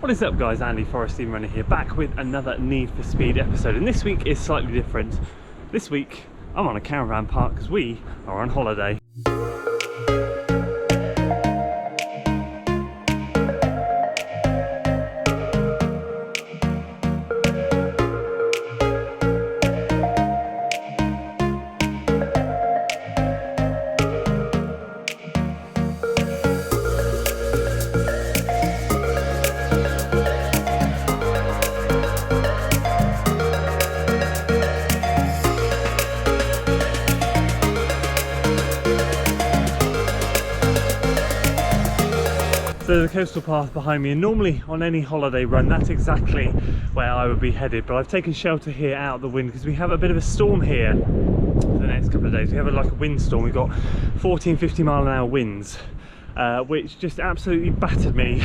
What is up guys, Andy Forest Team Runner here, back with another Need for Speed episode, and this week is slightly different. This week I'm on a caravan park because we are on holiday. So the coastal path behind me, and normally on any holiday run that's exactly where I would be headed, but I've taken shelter here out of the wind because we have a bit of a storm here for the next couple of days. We have like a windstorm. We've got 14-50 mile an hour winds, which just absolutely battered me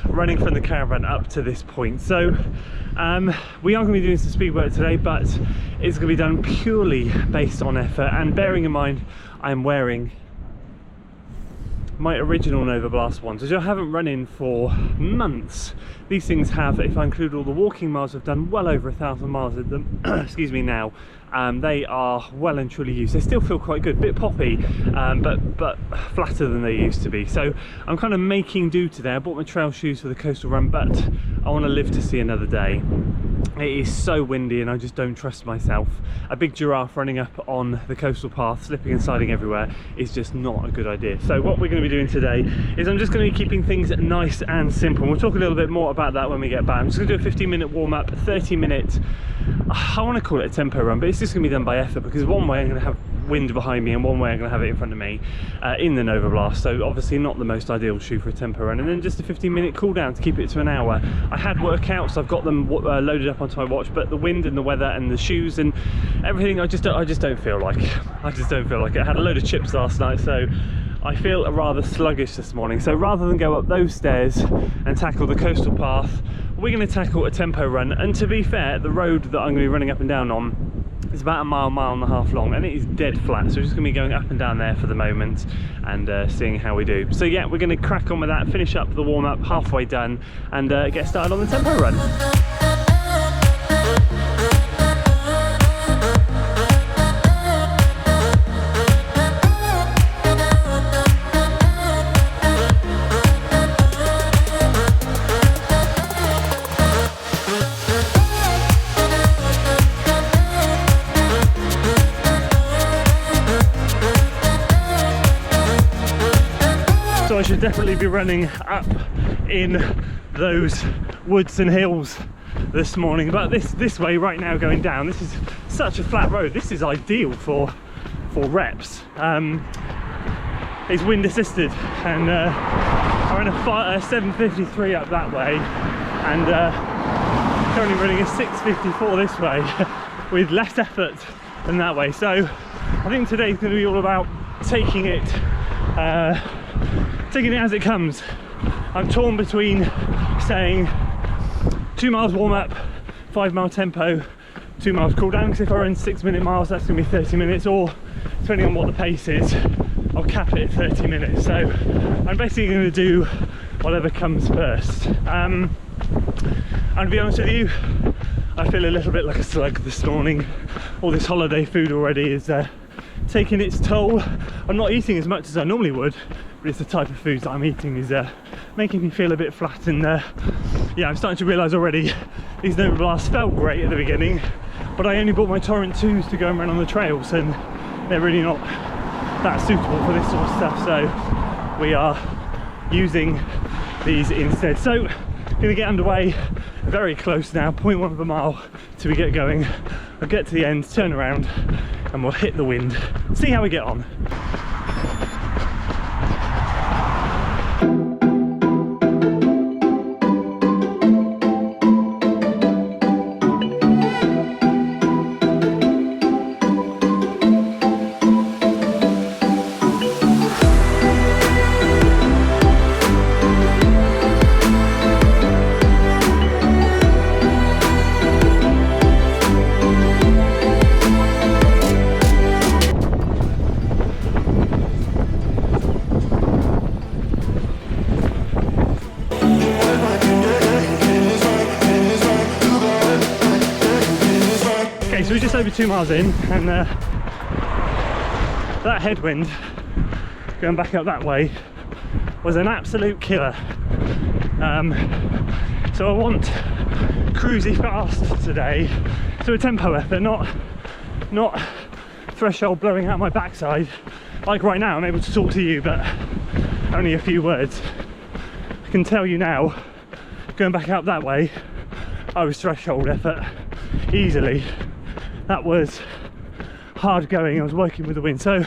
running from the caravan up to this point. So we are going to be doing some speed work today, but it's going to be done purely based on effort, and bearing in mind I'm wearing my original NOVABLAST ones, which I haven't run in for months. These things have, if I include all the walking miles, I've done well over 1,000 miles with them. Excuse me now. They are well and truly used. They still feel quite good, bit poppy, but flatter than they used to be. So I'm kind of making do today. I bought my trail shoes for the coastal run, but I want to live to see another day. It is so windy and I just don't trust myself. A big giraffe running up on the coastal path, slipping and sliding everywhere, is just not a good idea. So what we're going to be doing today is I'm just going to be keeping things nice and simple. We'll talk a little bit more about that when we get back. I'm just going to do a 15-minute warm-up, a 30-minute, I want to call it a tempo run, but it's just going to be done by effort, because one way I'm going to have wind behind me and one way I'm going to have it in front of me in the NOVABLAST, so obviously not the most ideal shoe for a tempo run. And then just a 15-minute cool down to keep it to an hour. I had workouts, I've got them loaded up onto my watch, but the wind and the weather and the shoes and everything, I just don't feel like it. I had a load of chips last night, so I feel rather sluggish this morning. So rather than go up those stairs and tackle the coastal path, we're going to tackle a tempo run. And to be fair, the road that I'm going to be running up and down on is about a mile and a half long, and it is dead flat, so we're just going to be going up and down there for the moment and seeing how we do. So yeah, we're going to crack on with that, finish up the warm-up, halfway done, and get started on the tempo run. So I should definitely be running up in those woods and hills this morning, but this way right now going down, this is such a flat road. This is ideal for reps. It's wind assisted, and I ran a 753 up that way, and currently running a 654 this way with less effort than that way. So I think today's going to be all about taking it as it comes. I'm torn between saying 2 miles warm up, 5 mile tempo, 2 miles cool down, because if I run 6-minute miles that's going to be 30 minutes, or depending on what the pace is, I'll cap it at 30 minutes. So I'm basically going to do whatever comes first. And to be honest with you, I feel a little bit like a slug this morning. All this holiday food already is taking its toll. I'm not eating as much as I normally would, but it's the type of foods that I'm eating is making me feel a bit flat. And yeah, I'm starting to realise already these NOVABLASTs felt great at the beginning, but I only bought my Torrent 2s to go and run on the trails, and they're really not that suitable for this sort of stuff, so we are using these instead. So gonna get underway, very close now, 0.1 of a mile till we get going. I'll get to the end, turn around, and we'll hit the wind, see how we get on. So we're just over 2 miles in, and that headwind going back up that way was an absolute killer. So I want cruisy fast today, so a tempo effort, not threshold blowing out my backside. Like right now I'm able to talk to you, but only a few words. I can tell you now, going back up that way, I was threshold effort easily. That was hard going. I was working with the wind, so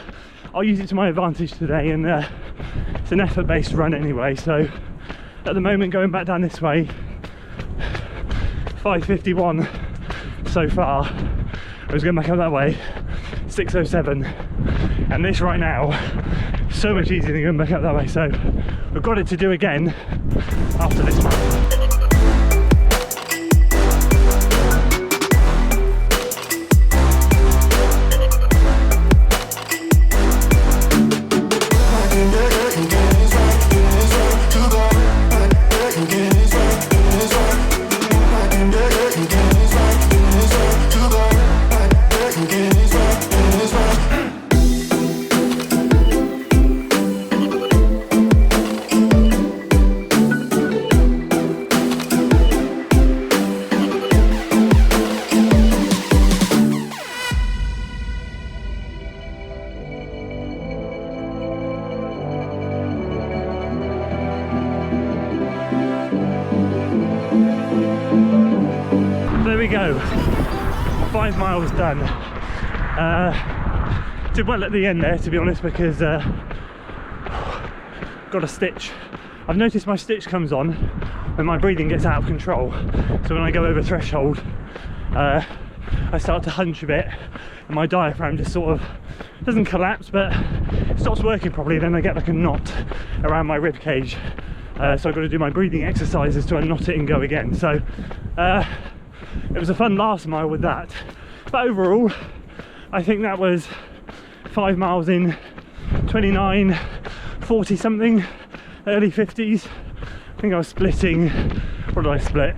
I'll use it to my advantage today, and it's an effort based run anyway. So at the moment, going back down this way, 5:51 so far. I was going back up that way, 6:07, and this right now so much easier than going back up that way. So we've got it to do again after this one. There we go, 5 miles done. Did well at the end there, to be honest, because got a stitch. I've noticed my stitch comes on when my breathing gets out of control. So when I go over threshold, I start to hunch a bit, and my diaphragm just sort of doesn't collapse, but it stops working properly. Then I get like a knot around my rib cage. So I've got to do my breathing exercises to unknot it and go again. So it was a fun last mile with that, but overall I think that was 5 miles in 29, 40 something, early 50s. I think I was splitting, what did I split?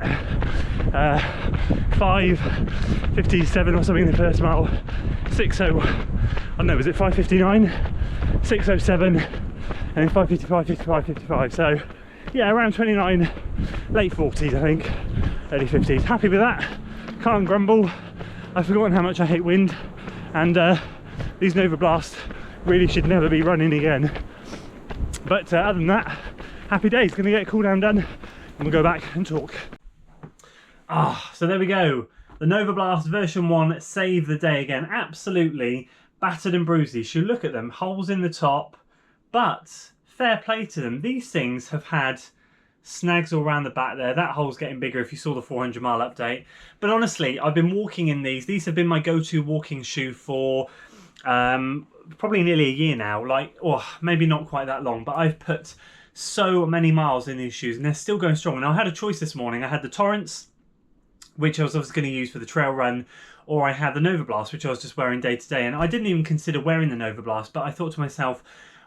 5:57 or something the first mile, 60, I don't know, was it 5:59, 6:07, and then 5:55, 55, 55. So yeah, around 29, late 40s I think, early 50s. Happy with that, can't grumble. I've forgotten how much I hate wind, and these Novablast really should never be running again. But other than that, happy days. Gonna get a cool down done, and we'll go back and talk. So there we go. The Novablast version 1 saved the day again. Absolutely battered and bruised. You look at them, holes in the top, but fair play to them. These things have had snags all around the back there. That hole's getting bigger if you saw the 400 mile update. But honestly, I've been walking in these. These have been my go-to walking shoe for probably nearly a year now. Like, or maybe not quite that long, but I've put so many miles in these shoes, and they're still going strong. And I had a choice this morning. I had the Torrents, which I was obviously going to use for the trail run, or I had the Novablast, which I was just wearing day to day. And I didn't even consider wearing the Novablast, but I thought to myself,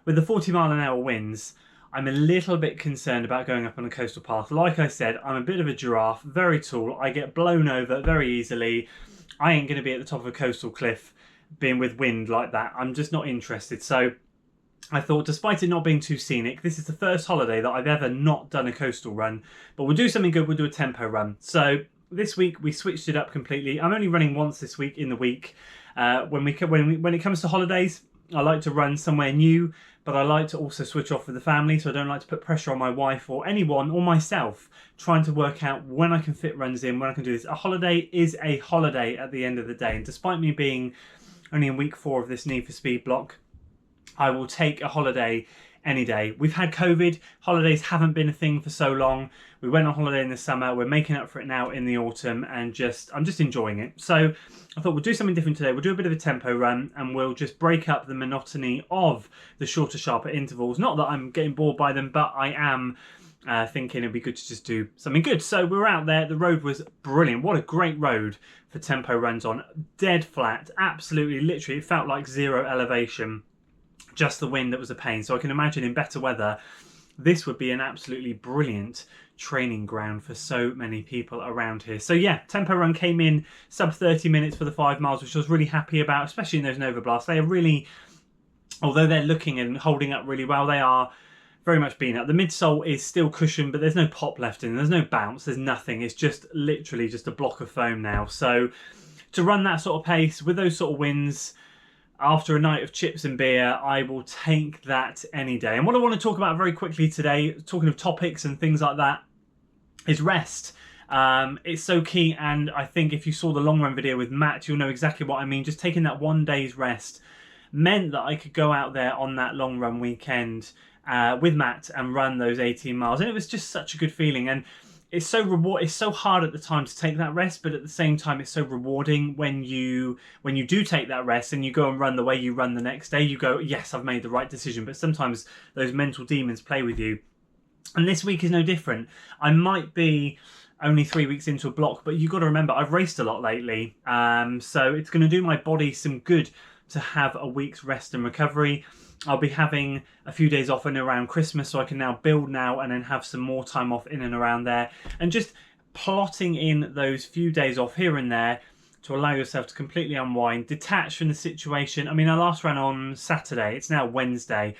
with the 40-mile-an-hour winds, I'm a little bit concerned about going up on a coastal path. Like I said, I'm a bit of a giraffe, very tall. I get blown over very easily. I ain't going to be at the top of a coastal cliff being with wind like that. I'm just not interested. So I thought, despite it not being too scenic, this is the first holiday that I've ever not done a coastal run. But we'll do something good. We'll do a tempo run. So this week we switched it up completely. I'm only running once this week in the week. When it comes to holidays, I like to run somewhere new, but I like to also switch off with the family, so I don't like to put pressure on my wife or anyone or myself trying to work out when I can fit runs in, when I can do this. A holiday is a holiday at the end of the day, and despite me being only in week 4 of this Need for Speed block, I will take a holiday any day. We've had COVID, holidays haven't been a thing for so long. We went on holiday in the summer, we're making up for it now in the autumn, and I'm just enjoying it. So I thought we'll do something different today. We'll do a bit of a tempo run, and we'll just break up the monotony of the shorter, sharper intervals. Not that I'm getting bored by them, but I am thinking it'd be good to just do something good. So we were out there, the road was brilliant. What a great road for tempo runs on. Dead flat, absolutely, literally, it felt like 0 elevation. Just the wind that was a pain. So I can imagine in better weather this would be an absolutely brilliant training ground for so many people around here. So yeah, tempo run came in sub 30 minutes for the 5 miles, which I was really happy about, especially in those Novablasts. They are really, although they're looking and holding up really well, they are very much being up. The midsole is still cushioned, but there's no pop left in. There's no bounce. There's nothing. It's just literally just a block of foam now. So to run that sort of pace with those sort of winds after a night of chips and beer, I will take that any day. And what I want to talk about very quickly today, talking of topics and things like that, is rest. It's so key, and I think if you saw the long run video with Matt, you'll know exactly what I mean. Just taking that 1 day's rest meant that I could go out there on that long run weekend with Matt and run those 18 miles, and it was just such a good feeling. And it's so hard at the time to take that rest, but at the same time it's so rewarding when you do take that rest and you go and run the way you run the next day. You go, yes, I've made the right decision. But sometimes those mental demons play with you, and this week is no different. I might be only 3 weeks into a block, but you've got to remember I've raced a lot lately, so it's going to do my body some good to have a week's rest and recovery. I'll be having a few days off in and around Christmas, so I can now build now and then have some more time off in and around there, and just plotting in those few days off here and there to allow yourself to completely unwind, detach from the situation. I mean, I last ran on Saturday, it's now Wednesday,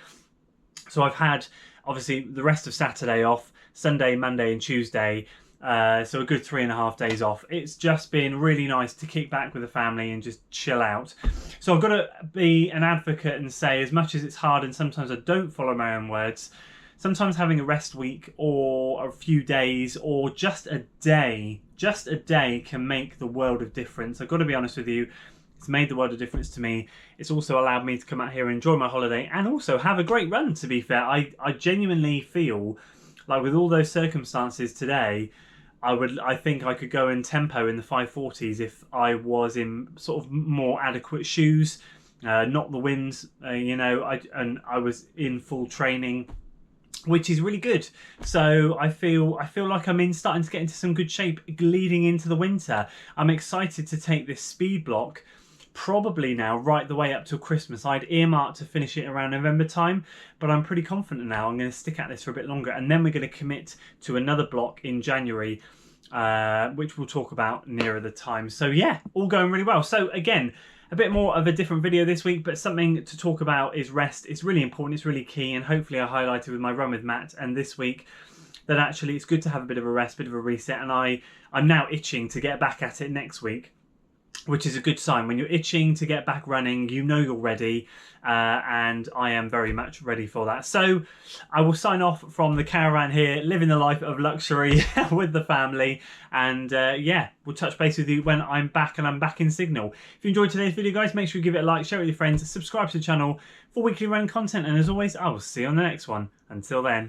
so I've had obviously the rest of Saturday off, Sunday, Monday and Tuesday, so a good 3.5 days off. It's just been really nice to kick back with the family and just chill out. So I've got to be an advocate and say, as much as it's hard and sometimes I don't follow my own words, sometimes having a rest week or a few days or just a day can make the world of difference. I've got to be honest with you. It's made the world of difference to me. It's also allowed me to come out here and enjoy my holiday and also have a great run, to be fair. I genuinely feel like with all those circumstances today, I think I could go in tempo in the 540s if I was in sort of more adequate shoes, not the winds, and I was in full training, which is really good. So I feel like I'm starting to get into some good shape leading into the winter. I'm excited to take this speed block probably now right the way up till Christmas. I'd earmarked to finish it around November time, but I'm pretty confident now I'm going to stick at this for a bit longer, and then we're going to commit to another block in January, which we'll talk about nearer the time. So yeah, all going really well. So again, a bit more of a different video this week, but something to talk about is rest. It's really important, it's really key, and hopefully I highlighted with my run with Matt and this week that actually it's good to have a bit of a rest, bit of a reset, and I'm now itching to get back at it next week, which is a good sign. When you're itching to get back running, you know you're ready, and I am very much ready for that. So I will sign off from the caravan here, living the life of luxury with the family, and yeah, we'll touch base with you when I'm back, and I'm back in signal. If you enjoyed today's video, guys, make sure you give it a like, share it with your friends, subscribe to the channel for weekly running content, and as always, I will see you on the next one. Until then.